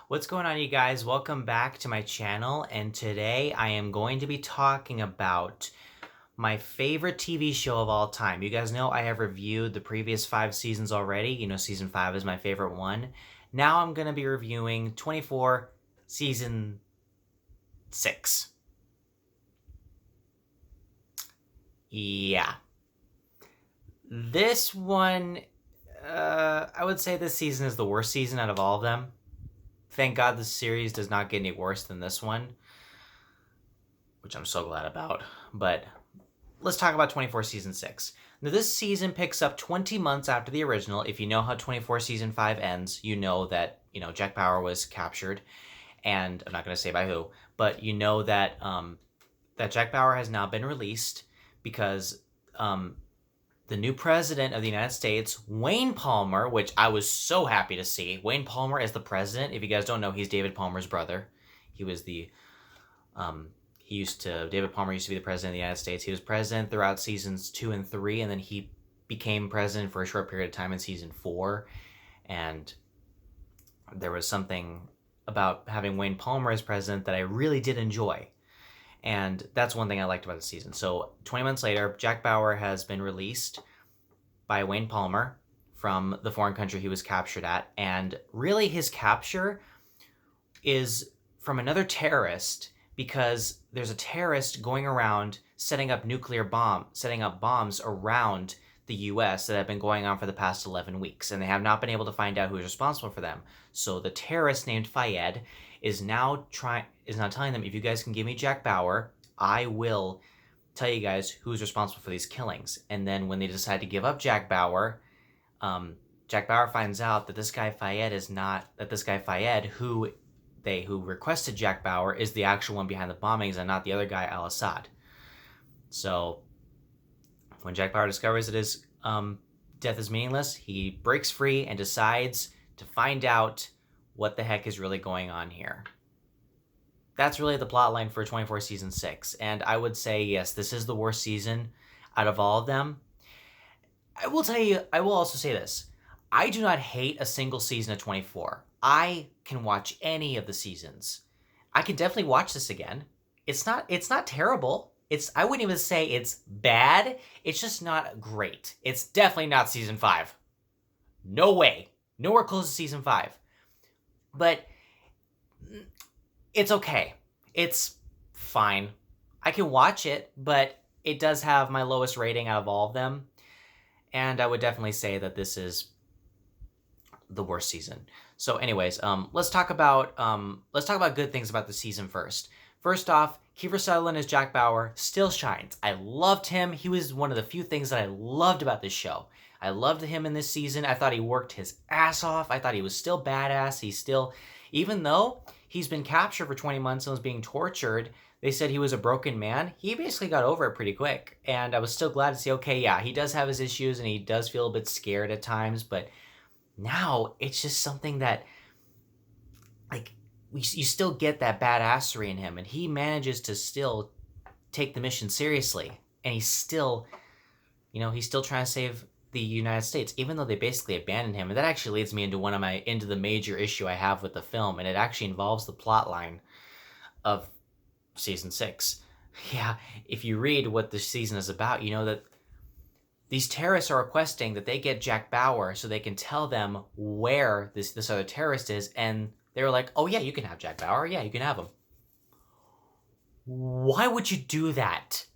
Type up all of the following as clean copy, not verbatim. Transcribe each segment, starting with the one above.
What's going on, you guys? Welcome back to my channel, and today I am going to be talking about my favorite TV show of all time. You guys know I have reviewed the previous 5 seasons already. You know, season 5 is my favorite one. Now I'm going to be reviewing 24 season 6. Yeah. This one, I would say this season is the worst season out of all of them. Thank God this series does not get any worse than this one, which I'm so glad about. But let's talk about 24 season 6. Now, this season picks up 20 months after the original. If you know how 24 season 5 ends, you know that, Jack Bauer was captured, and I'm not going to say by who, but you know that that Jack Bauer has now been released because the new president of the United States, Wayne Palmer, which I was so happy to see. Wayne Palmer as the president. If you guys don't know, he's David Palmer's brother. He was David Palmer used to be the president of the United States. He was president throughout seasons 2 and 3, and then he became president for a short period of time in season 4. And there was something about having Wayne Palmer as president that I really did enjoy. And that's one thing I liked about the season. So 20 months later, Jack Bauer has been released by Wayne Palmer from the foreign country he was captured at. And really his capture is from another terrorist, because there's a terrorist going around setting up bombs around the U.S. that have been going on for the past 11 weeks. And they have not been able to find out who's responsible for them. So the terrorist named Fayed is now telling them, if you guys can give me Jack Bauer, I will tell you guys who's responsible for these killings. And then when they decide to give up Jack Bauer, Jack Bauer finds out that this guy Fayed who requested Jack Bauer is the actual one behind the bombings and not the other guy, Al-Assad. So when Jack Bauer discovers that his death is meaningless, he breaks free and decides to find out what the heck is really going on here. That's really the plot line for 24 season 6. And I would say, yes, this is the worst season out of all of them. I will also say this. I do not hate a single season of 24. I can watch any of the seasons. I can definitely watch this again. It's not terrible. I wouldn't even say it's bad. It's just not great. It's definitely not season 5. No way. Nowhere close to season 5. But it's okay. It's fine. I can watch it, but it does have my lowest rating out of all of them. And I would definitely say that this is the worst season. So anyways, let's talk about good things about the season first. First off, Kiefer Sutherland as Jack Bauer still shines. I loved him. He was one of the few things that I loved about this show. I loved him in this season. I thought he worked his ass off. I thought he was still badass. Even though he's been captured for 20 months and was being tortured, they said he was a broken man. He basically got over it pretty quick. And I was still glad to see, okay, yeah, he does have his issues and he does feel a bit scared at times, but now it's just something that, like, you still get that badassery in him, and he manages to still take the mission seriously. And he's still trying to save the United States, even though they basically abandoned him. And that actually leads me into the major issue I have with the film, and it actually involves the plot line of season 6. Yeah, if you read what the season is about, you know that these terrorists are requesting that they get Jack Bauer so they can tell them where this other terrorist is, and they were like, oh yeah, you can have Jack Bauer. Yeah, you can have him. Why would you do that?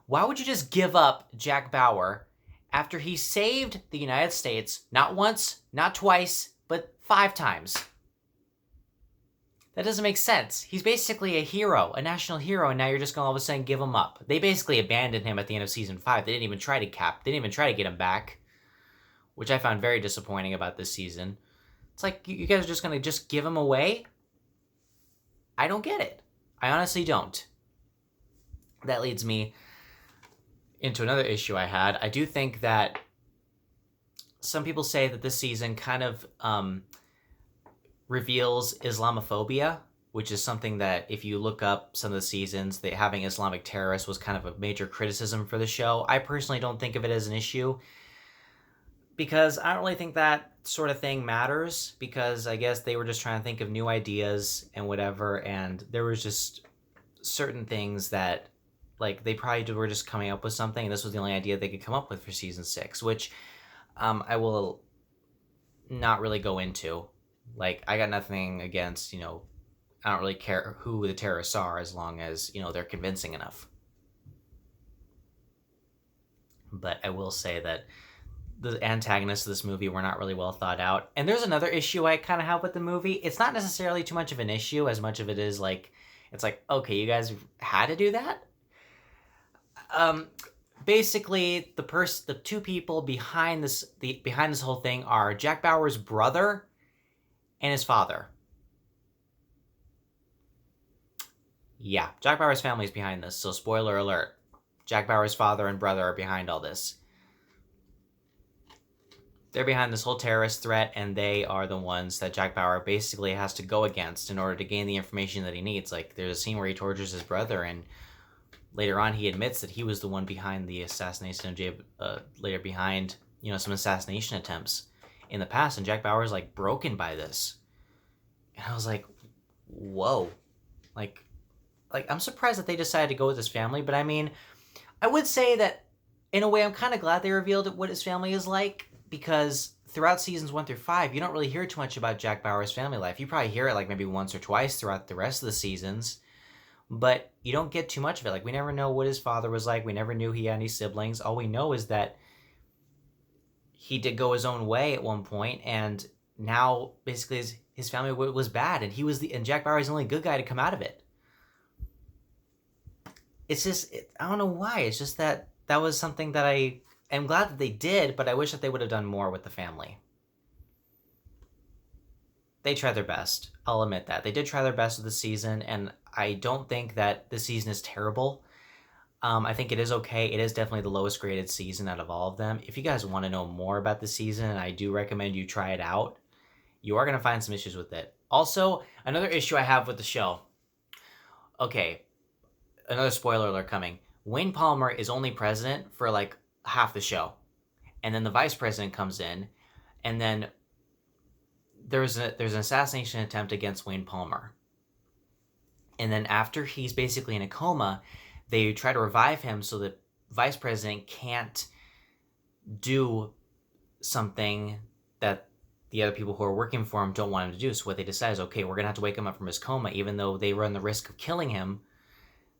Why would you just give up Jack Bauer after he saved the United States, not once, not twice, but 5 times? That doesn't make sense. He's basically a hero, a national hero, and now you're just going to all of a sudden give him up. They basically abandoned him at the end of season 5. They didn't even try to get him back, which I found very disappointing about this season. It's like, you guys are just going to just give him away? I don't get it. I honestly don't. That leads me into another issue I had. I do think that some people say that this season kind of reveals Islamophobia, which is something that if you look up some of the seasons, having Islamic terrorists was kind of a major criticism for the show. I personally don't think of it as an issue, because I don't really think that sort of thing matters, because I guess they were just trying to think of new ideas and whatever, and there was just certain things that, like, they probably were just coming up with something, and this was the only idea they could come up with for season 6, which I will not really go into. Like, I got nothing against, I don't really care who the terrorists are, as long as, they're convincing enough. But I will say that the antagonists of this movie were not really well thought out. And there's another issue I kind of have with the movie. It's not necessarily too much of an issue, as much of it is like, it's like, okay, you guys had to do that? Basically, the two people behind this whole thing are Jack Bauer's brother and his father. Yeah, Jack Bauer's family is behind this, so spoiler alert. Jack Bauer's father and brother are behind all this. They're behind this whole terrorist threat, and they are the ones that Jack Bauer basically has to go against in order to gain the information that he needs. Like, there's a scene where he tortures his brother, and later on he admits that he was the one behind the assassination of Jay, later behind, some assassination attempts in the past, and Jack Bauer's, like, broken by this. And I was like, whoa. Like, I'm surprised that they decided to go with his family, but I mean, I would say that, in a way, I'm kind of glad they revealed what his family is like, because throughout seasons 1 through 5, you don't really hear too much about Jack Bauer's family life. You probably hear it like maybe once or twice throughout the rest of the seasons, but you don't get too much of it. Like, we never know what his father was like. We never knew he had any siblings. All we know is that he did go his own way at one point, and now basically his family was bad, and Jack Bauer is the only good guy to come out of it. It's just, I don't know why. It's just that was something that I am glad that they did, but I wish that they would have done more with the family. They tried their best. I'll admit that. They did try their best with the season, and I don't think that this season is terrible. I think it is okay. It is definitely the lowest graded season out of all of them. If you guys want to know more about the season, I do recommend you try it out. You are going to find some issues with it. Also, another issue I have with the show. Okay, another spoiler alert coming. Wayne Palmer is only president for like half the show. And then the vice president comes in, and then there's an assassination attempt against Wayne Palmer. And then after he's basically in a coma, they try to revive him so that vice president can't do something that the other people who are working for him don't want him to do. So what they decide is, okay, we're going to have to wake him up from his coma, even though they run the risk of killing him.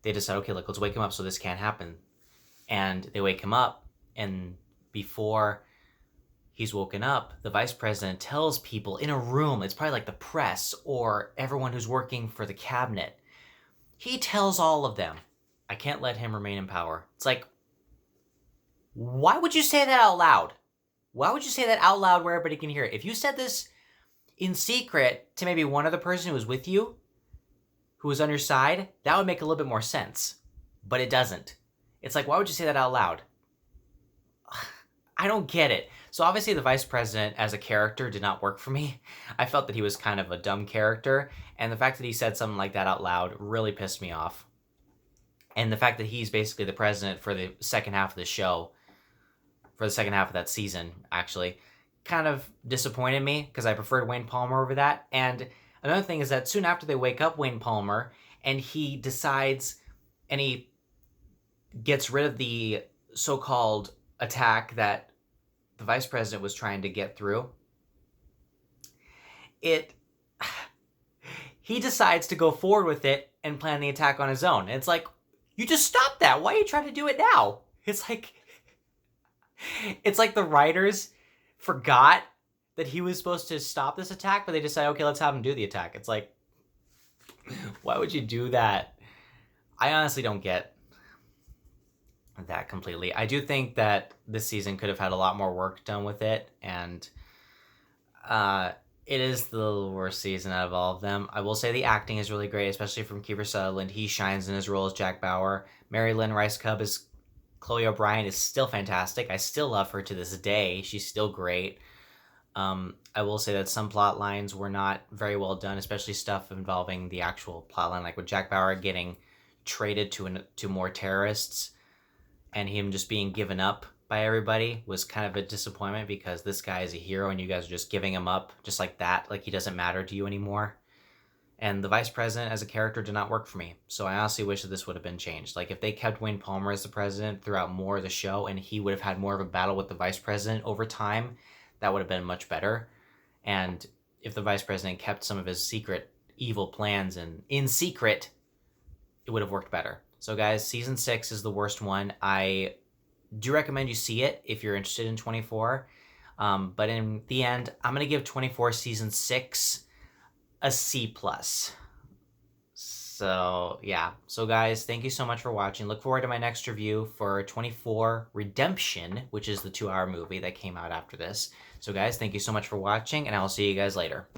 They decide, okay, let's wake him up so this can't happen. And they wake him up, and before he's woken up, the vice president tells people in a room, it's probably like the press or everyone who's working for the cabinet, he tells all of them, I can't let him remain in power. It's like, why would you say that out loud? Why would you say that out loud where everybody can hear it? If you said this in secret to maybe one other person who was with you, who was on your side, that would make a little bit more sense. But it doesn't. It's like, why would you say that out loud? I don't get it. So obviously the vice president as a character did not work for me. I felt that he was kind of a dumb character, and the fact that he said something like that out loud really pissed me off. And the fact that he's basically the president for the second half of the show, for the second half of that season, actually, kind of disappointed me, because I preferred Wayne Palmer over that. And another thing is that soon after they wake up Wayne Palmer, and he decides, and he gets rid of the so-called attack that the vice president was trying to get through, he decides to go forward with it and plan the attack on his own. And it's like, you just stopped that. Why are you trying to do it now? It's like the writers forgot that he was supposed to stop this attack, but they decided, okay, let's have him do the attack. It's like, why would you do that? I honestly don't get that completely. I do think that this season could have had a lot more work done with it, and it is the worst season out of all of them. I will say the acting is really great, especially from Kiefer Sutherland. He shines in his role as Jack Bauer. Lynn Rajskub as Chloe O'Brien is still fantastic. I still love her to this day. She's still great. I will say that some plot lines were not very well done, especially stuff involving the actual plot line, like with Jack Bauer getting traded to more terrorists and him just being given up by everybody was kind of a disappointment, because this guy is a hero and you guys are just giving him up just like that, like he doesn't matter to you anymore. And the vice president as a character did not work for me. So I honestly wish that this would have been changed. Like, if they kept Wayne Palmer as the president throughout more of the show and he would have had more of a battle with the vice president over time, that would have been much better. And if the vice president kept some of his secret evil plans and in secret, it would have worked better. So guys, season 6 is the worst one. I do recommend you see it if you're interested in 24. But in the end, I'm going to give 24 season 6 a C+. So yeah. So guys, thank you so much for watching. Look forward to my next review for 24 Redemption, which is the 2-hour movie that came out after this. So guys, thank you so much for watching, and I will see you guys later.